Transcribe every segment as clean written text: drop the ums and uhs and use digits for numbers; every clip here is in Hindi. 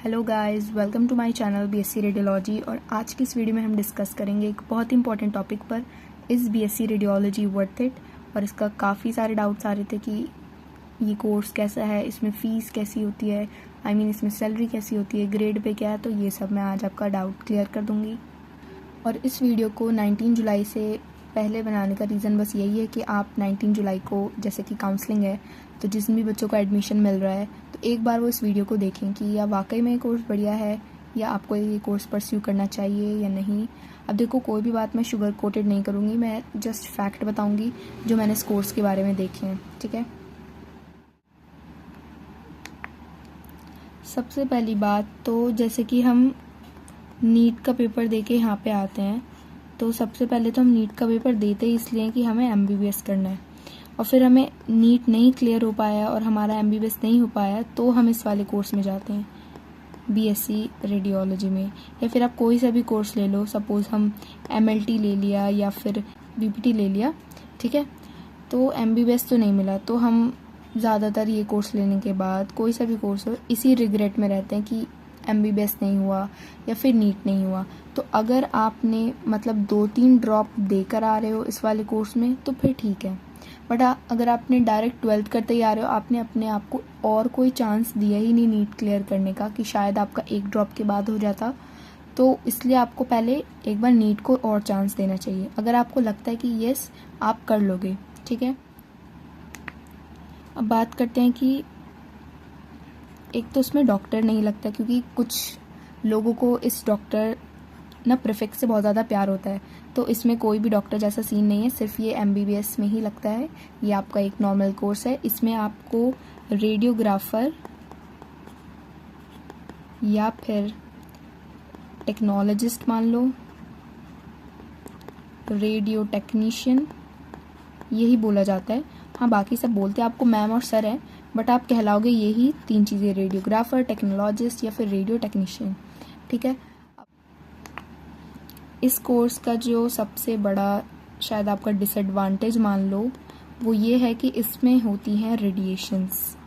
Hello guys, welcome to my channel BSc radiology. और आज की इस वीडियो में हम डिस्कस करेंगे एक बहुत इंपॉर्टेंट टॉपिक पर, is BSc radiology worth it. और इसका काफ़ी सारे डाउट्स आ रहे थे कि ये कोर्स कैसा है, इसमें फ़ीस कैसी होती है, इसमें सैलरी कैसी होती है, ग्रेड पे क्या है। तो ये सब मैं आज आपका डाउट क्लियर कर दूँगी। और इस वीडियो को 19 जुलाई से पहले बनाने का रीज़न बस यही है कि आप 19 जुलाई को, जैसे कि काउंसलिंग है, तो जिन भी बच्चों को एडमिशन मिल रहा है तो एक बार वो इस वीडियो को देखें कि या वाकई में ये कोर्स बढ़िया है या आपको ये कोर्स परस्यू करना चाहिए या नहीं। अब देखो, कोई भी बात मैं शुगर कोटेड नहीं करूँगी, मैं जस्ट फैक्ट बताऊँगी जो मैंने इस कोर्स के बारे में देखे हैं। ठीक है, सबसे पहली बात तो जैसे कि हम नीट का पेपर दे के यहाँ पे आते हैं, तो सबसे पहले तो हम नीट का पेपर देते ही इसलिए हैं कि हमें एमबीबीएस करना है। और फिर हमें नीट नहीं क्लियर हो पाया और हमारा एमबीबीएस नहीं हो पाया तो हम इस वाले कोर्स में जाते हैं, बीएससी रेडियोलॉजी में। या फिर आप कोई सा भी कोर्स ले लो, सपोज़ हम एमएलटी ले लिया या फिर बीपीटी ले लिया, ठीक है, तो एमबीबीएस तो नहीं मिला तो हम ज़्यादातर ये कोर्स लेने के बाद, कोई सा भी कोर्स हो, इसी रिग्रेट में रहते हैं कि एमबीबीएस नहीं हुआ या फिर नीट नहीं हुआ। तो अगर आपने मतलब 2-3 ड्रॉप देकर आ रहे हो इस वाले कोर्स में तो फिर ठीक है, बट अगर आपने डायरेक्ट 12th करते ही आ रहे हो, आपने अपने आप को और कोई चांस दिया ही नहीं नीट क्लियर करने का कि शायद आपका एक ड्रॉप के बाद हो जाता, तो इसलिए आपको पहले एक बार नीट को और चांस देना चाहिए अगर आपको लगता है कि यस आप कर लोगे। ठीक है, अब बात करते हैं कि एक तो उसमें डॉक्टर नहीं लगता, क्योंकि कुछ लोगों को इस डॉक्टर ना प्रीफिक्स से बहुत ज़्यादा प्यार होता है, तो इसमें कोई भी डॉक्टर जैसा सीन नहीं है, सिर्फ ये एमबीबीएस में ही लगता है। ये आपका एक नॉर्मल कोर्स है, इसमें आपको रेडियोग्राफर या फिर टेक्नोलॉजिस्ट मान लो, रेडियो टेक्नीशियन, यही बोला जाता है। हाँ, बाकी सब बोलते हैं आपको मैम और सर हैं, बट आप कहलाओगे यही 3 चीज़ें, रेडियोग्राफर, टेक्नोलॉजिस्ट या फिर रेडियो टेक्नीशियन। ठीक है, इस कोर्स का जो सबसे बड़ा शायद आपका डिसएडवांटेज मान लो वो ये है कि इसमें होती हैं रेडिएशंस।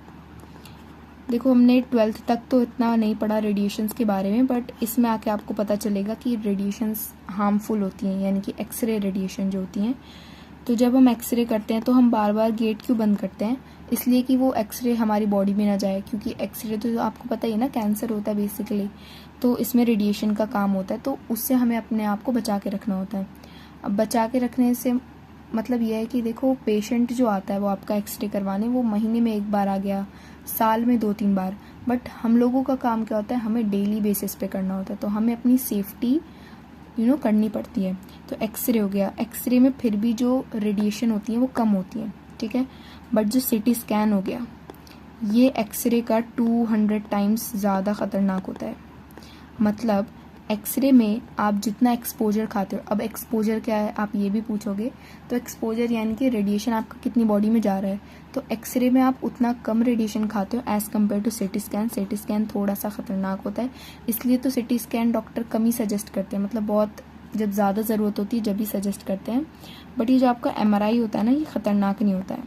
देखो, हमने 12th तक तो इतना नहीं पढ़ा रेडिएशंस के बारे में, बट इसमें आके आपको पता चलेगा कि रेडिएशंस हार्मफुल होती हैं, यानी कि एक्सरे रेडिएशन जो होती हैं। तो जब हम एक्सरे करते हैं तो हम बार बार गेट क्यों बंद करते हैं? इसलिए कि वो एक्सरे हमारी बॉडी में ना जाए, क्योंकि एक्सरे तो आपको पता ही है ना, कैंसर होता है बेसिकली, तो इसमें रेडिएशन का काम होता है, तो उससे हमें अपने आप को बचा के रखना होता है। अब बचा के रखने से मतलब यह है कि देखो, पेशेंट जो आता है वो आपका एक्सरे करवाने, वो महीने में 1 बार आ गया, साल में 2-3 बार, बट हम लोगों का काम क्या होता है, हमें डेली बेसिस पे करना होता है, तो हमें अपनी सेफ्टी करनी पड़ती है। तो एक्सरे हो गया, एक्सरे में फिर भी जो रेडिएशन होती है वो कम होती है, ठीक है, बट जो सीटी स्कैन हो गया, ये एक्सरे का 200 टाइम्स ज़्यादा ख़तरनाक होता है। मतलब एक्सरे में आप जितना एक्सपोजर खाते हो, अब एक्सपोजर क्या है आप ये भी पूछोगे, तो एक्सपोजर यानी कि रेडिएशन आपका कितनी बॉडी में जा रहा है, तो एक्सरे में आप उतना कम रेडिएशन खाते हो as compare to CT scan. CT scan थोड़ा सा ख़तरनाक होता है, इसलिए तो सीटी स्कैन डॉक्टर कम ही सजेस्ट करते हैं, मतलब बहुत जब ज़्यादा ज़रूरत होती है जब भी सजेस्ट करते हैं। बट ये जो आपका एमआरआई होता है ना, ये ख़तरनाक नहीं होता है,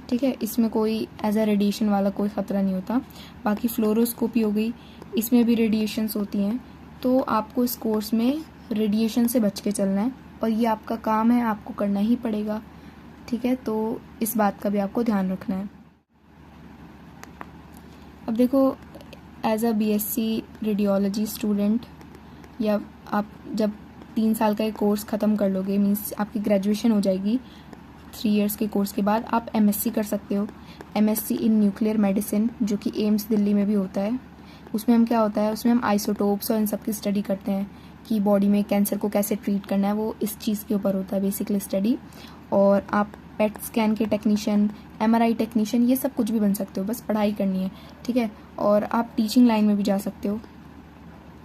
ठीक है, इसमें कोई एज अ रेडिएशन वाला कोई ख़तरा नहीं होता। बाकी फ्लोरोस्कोपी हो गई, इसमें भी रेडिएशंस होती हैं, तो आपको इस कोर्स में रेडिएशन से बच के चलना है और ये आपका काम है, आपको करना ही पड़ेगा। ठीक है, तो इस बात का भी आपको ध्यान रखना है। अब देखो, as a BSc radiology student, या आप जब 3 साल का ये कोर्स ख़त्म कर लोगे, मीन्स आपकी ग्रेजुएशन हो जाएगी, 3 इयर्स के कोर्स के बाद आप एमएससी कर सकते हो, एमएससी इन न्यूक्लियर मेडिसिन, जो कि एम्स दिल्ली में भी होता है। उसमें हम क्या होता है, उसमें हम आइसोटोप्स और इन सब की स्टडी करते हैं कि बॉडी में कैंसर को कैसे ट्रीट करना है, वो इस चीज़ के ऊपर होता है बेसिकली स्टडी। और आप पेट स्कैन के टेक्नीशियन, एमआरआई टेक्नीशियन, ये सब कुछ भी बन सकते हो, बस पढ़ाई करनी है। ठीक है, और आप टीचिंग लाइन में भी जा सकते हो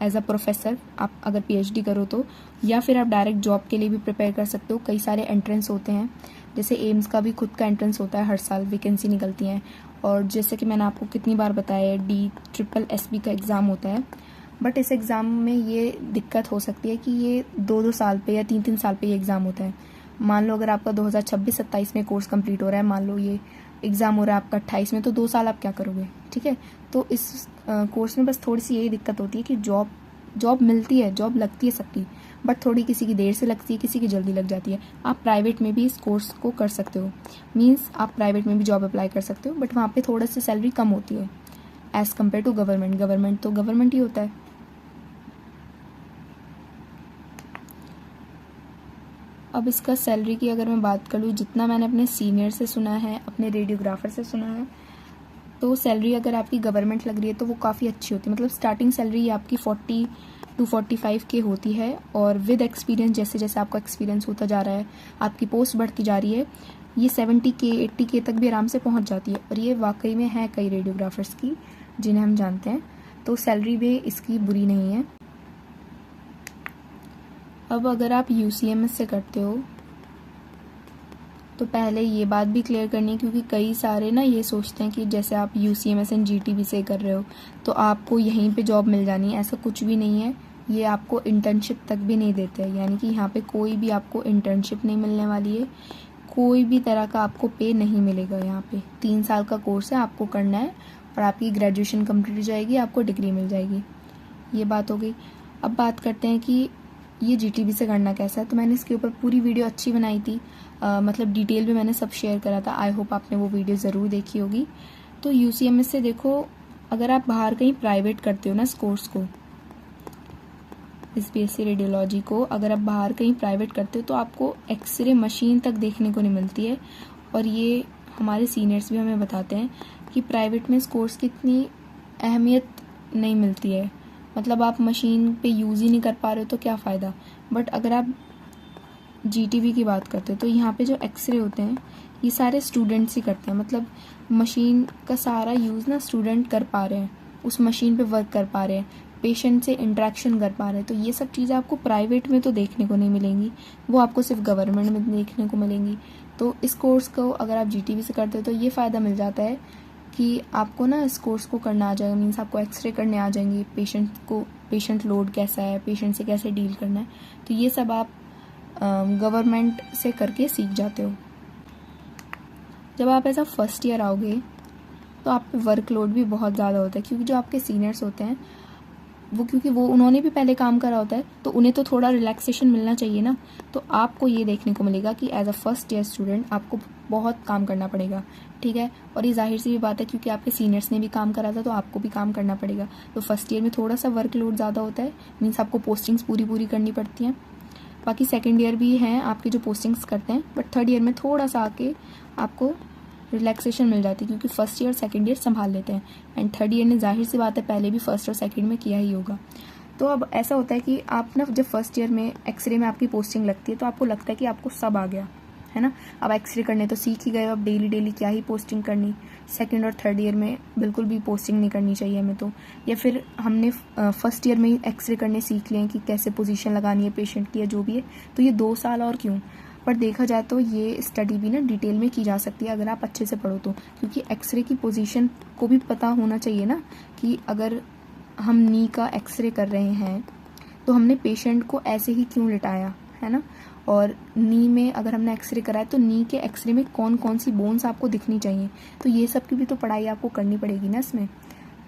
एज अ प्रोफेसर, आप अगर पीएचडी करो तो, या फिर आप डायरेक्ट जॉब के लिए भी प्रिपेयर कर सकते हो। कई सारे एंट्रेंस होते हैं, जैसे एम्स का भी खुद का एंट्रेंस होता है, हर साल वैकेंसी निकलती हैं। और जैसे कि मैंने आपको कितनी बार बताया है, DSSB का एग्ज़ाम होता है, बट इस एग्ज़ाम में ये दिक्कत हो सकती है कि ये 2-2 साल पे या 3-3 साल पे ये एग्ज़ाम होता है। मान लो अगर आपका 2026-27 में कोर्स कंप्लीट हो रहा है, मान लो ये एग्ज़ाम हो रहा है आपका 28 में, तो 2 साल आप क्या करोगे? ठीक है। तो इस कोर्स में बस थोड़ी सी यही दिक्कत होती है कि जॉब मिलती है, जॉब लगती है सबकी, बट थोड़ी किसी की देर से लगती है, किसी की जल्दी लग जाती है। आप प्राइवेट में भी इस कोर्स को कर सकते हो, मीन्स आप प्राइवेट में भी जॉब अप्लाई कर सकते हो, बट वहाँ पे थोड़ा सी सैलरी कम होती है as compare to government. Government तो गवर्नमेंट ही होता है। अब इसका सैलरी की अगर मैं बात करूँ, जितना मैंने अपने सीनियर से सुना है, अपने रेडियोग्राफर से सुना है, तो सैलरी अगर आपकी गवर्नमेंट लग रही है तो वो काफ़ी अच्छी होती है। मतलब स्टार्टिंग सैलरी आपकी 40 to 45 के होती है, और विद एक्सपीरियंस जैसे जैसे आपका एक्सपीरियंस होता जा रहा है, आपकी पोस्ट बढ़ती जा रही है, ये 70K 80K तक भी आराम से पहुंच जाती है। और ये वाकई में है कई रेडियोग्राफर्स की जिन्हें हम जानते हैं, तो सैलरी भी इसकी बुरी नहीं है। अब अगर आप UCMS से करते हो तो पहले ये बात भी क्लियर करनी है, क्योंकि कई सारे ना ये सोचते हैं कि जैसे आप UCMS एंड GTB से कर रहे हो तो आपको यहीं पे जॉब मिल जानी है। ऐसा कुछ भी नहीं है। ये आपको इंटर्नशिप तक भी नहीं देते हैं, यानी कि यहाँ पे कोई भी आपको इंटर्नशिप नहीं मिलने वाली है, कोई भी तरह का आपको पे नहीं मिलेगा। यहाँ पे 3 साल का कोर्स है, आपको करना है और आपकी ग्रेजुएशन कंप्लीट हो जाएगी, आपको डिग्री मिल जाएगी। ये बात हो गई। अब बात करते हैं कि ये GTB से करना कैसा है। तो मैंने इसके ऊपर पूरी वीडियो अच्छी बनाई थी, मतलब डिटेल में मैंने सब शेयर करा था। आई होप आपने वो वीडियो ज़रूर देखी होगी। तो UCMS से देखो, अगर आप बाहर कहीं प्राइवेट करते हो ना इस कोर्स को, इस BSc रेडियोलॉजी को अगर आप बाहर कहीं प्राइवेट करते हो तो आपको एक्सरे मशीन तक देखने को नहीं मिलती है। और ये हमारे सीनियर्स भी हमें बताते हैं कि प्राइवेट में इस कोर्स की इतनी अहमियत नहीं मिलती है। मतलब आप मशीन पे यूज़ ही नहीं कर पा रहे हो तो क्या फ़ायदा। बट अगर आप GTB की बात करते हो तो यहाँ पे जो एक्सरे होते हैं ये सारे स्टूडेंट्स ही करते हैं। मतलब मशीन का सारा यूज़ ना स्टूडेंट कर पा रहे हैं, उस मशीन पे वर्क कर पा रहे हैं, पेशेंट से इंटरेक्शन कर पा रहे हैं। तो ये सब चीज़ें आपको प्राइवेट में तो देखने को नहीं मिलेंगी, वो आपको सिर्फ गवर्नमेंट में देखने को मिलेंगी। तो इस कोर्स को अगर आप GTB से करते हो तो ये फ़ायदा मिल जाता है कि आपको ना इस कोर्स को करना आ जाएगा, मीन्स आपको एक्सरे करने आ जाएंगे, पेशेंट लोड कैसा है, पेशेंट से कैसे डील करना है, तो ये सब आप गवर्नमेंट से करके सीख जाते हो। जब आप ऐसा फर्स्ट ईयर आओगे तो आप पे वर्कलोड भी बहुत ज़्यादा होता है, क्योंकि जो आपके सीनियर्स होते हैं क्योंकि उन्होंने भी पहले काम करा होता है, तो उन्हें तो थोड़ा रिलैक्सेशन मिलना चाहिए ना। तो आपको ये देखने को मिलेगा कि as a first year student आपको बहुत काम करना पड़ेगा, ठीक है। और ये जाहिर सी भी बात है, क्योंकि आपके सीनियर्स ने भी काम करा था तो आपको भी काम करना पड़ेगा। तो फर्स्ट ईयर में थोड़ा सा वर्कलोड ज़्यादा होता है, मीन्स आपको पोस्टिंग्स पूरी करनी पड़ती हैं। बाकी सेकेंड ईयर भी हैं आपके जो पोस्टिंग्स करते हैं, बट थर्ड ईयर में थोड़ा सा आके आपको रिलैक्सेशन मिल जाती है, क्योंकि फर्स्ट ईयर और सेकंड ईयर संभाल लेते हैं, एंड थर्ड ईयर ने जाहिर सी बात है पहले भी फर्स्ट और सेकंड में किया ही होगा। तो अब ऐसा होता है कि आप ना जब फर्स्ट ईयर में एक्सरे में आपकी पोस्टिंग लगती है तो आपको लगता है कि आपको सब आ गया है ना, अब एक्सरे करने तो सीख ही गए, अब डेली क्या ही पोस्टिंग करनी। सेकंड और थर्ड ईयर में बिल्कुल भी पोस्टिंग नहीं करनी चाहिए हमें तो, या फिर हमने फर्स्ट ईयर में ही एक्सरे करने सीख लिए कि कैसे पोजीशन लगानी है पेशेंट की या जो भी है, तो ये 2 साल और क्यों। पर देखा जाए तो ये स्टडी भी ना डिटेल में की जा सकती है अगर आप अच्छे से पढ़ो तो, क्योंकि एक्सरे की पोजीशन को भी पता होना चाहिए ना कि अगर हम नी का एक्सरे कर रहे हैं तो हमने पेशेंट को ऐसे ही क्यों लिटाया है ना, और नी में अगर हमने एक्सरे कराया तो नी के एक्सरे में कौन कौन सी बोन्स आपको दिखनी चाहिए, तो ये सब की भी तो पढ़ाई आपको करनी पड़ेगी ना इसमें।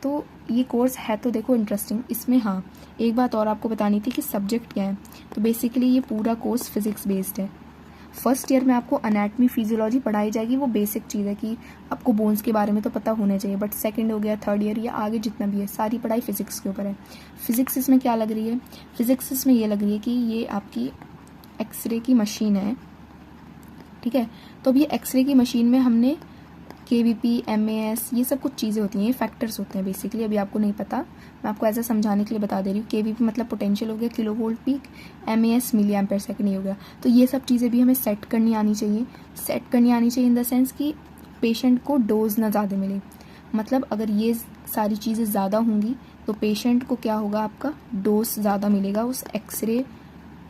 तो ये कोर्स है तो देखो इंटरेस्टिंग। इसमें हाँ एक बात और आपको बतानी थी कि सब्जेक्ट क्या है। तो बेसिकली ये पूरा कोर्स फिजिक्स बेस्ड है। फर्स्ट ईयर में आपको अनैटमी फिजियोलॉजी पढ़ाई जाएगी, वो बेसिक चीज़ है कि आपको बोन्स के बारे में तो पता होना चाहिए, बट सेकंड हो गया, थर्ड ईयर या आगे जितना भी है सारी पढ़ाई फिजिक्स के ऊपर है। फिजिक्स इसमें क्या लग रही है, फिजिक्स इसमें ये लग रही है कि ये आपकी एक्सरे की मशीन है, ठीक है। तो अब ये एक्सरे की मशीन में हमने KVP, MAS ये सब कुछ चीज़ें होती हैं, ये फैक्टर्स होते हैं बेसिकली। अभी आपको नहीं पता, मैं आपको ऐसा समझाने के लिए बता दे रही हूँ। KVP मतलब पोटेंशियल हो गया, kilovolt peak, MAS milliampere second हो गया। तो ये सब चीज़ें भी हमें सेट करनी आनी चाहिए इन द सेंस कि पेशेंट को डोज ना ज़्यादा मिले। मतलब अगर ये सारी चीज़ें ज़्यादा होंगी तो पेशेंट को क्या होगा, आपका डोज ज़्यादा मिलेगा उस एक्सरे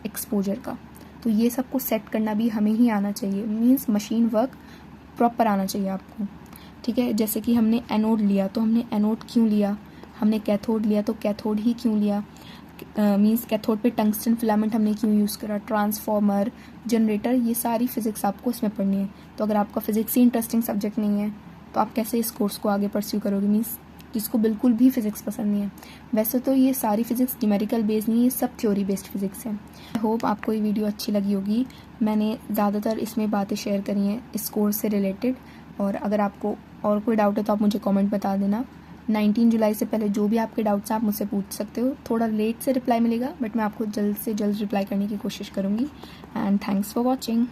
एक्सपोजर का। तो ये सब को सेट करना भी हमें ही आना चाहिए, मीन्स मशीन वर्क प्रॉपर आना चाहिए आपको, ठीक है। जैसे कि हमने एनोड लिया तो हमने एनोड क्यों लिया, हमने कैथोड लिया तो कैथोड ही क्यों लिया, मीन्स कैथोड पे टंगस्टन फिलामेंट हमने क्यों यूज़ करा, ट्रांसफॉर्मर, जनरेटर, ये सारी फिजिक्स आपको इसमें पढ़नी है। तो अगर आपका फिजिक्स ही इंटरेस्टिंग सब्जेक्ट नहीं है तो आप कैसे इस कोर्स को आगे परस्यू करोगे, मीन्स जिसको बिल्कुल भी फिज़िक्स पसंद नहीं है। वैसे तो ये सारी फिज़िक्स न्यूमेरिकल बेस्ड नहीं, ये सब थ्योरी बेस्ड फिज़िक्स है। आई होप आपको ये वीडियो अच्छी लगी होगी। मैंने ज़्यादातर इसमें बातें शेयर करी हैं इस कोर्स से रिलेटेड, और अगर आपको और कोई डाउट है तो आप मुझे कमेंट बता देना। 19 जुलाई से पहले जो भी आपके डाउट्स हैं आप मुझसे पूछ सकते हो। थोड़ा लेट से रिप्लाई मिलेगा, बट मैं आपको जल्द से जल्द रिप्लाई करने की कोशिश करूँगी। And thanks for watching.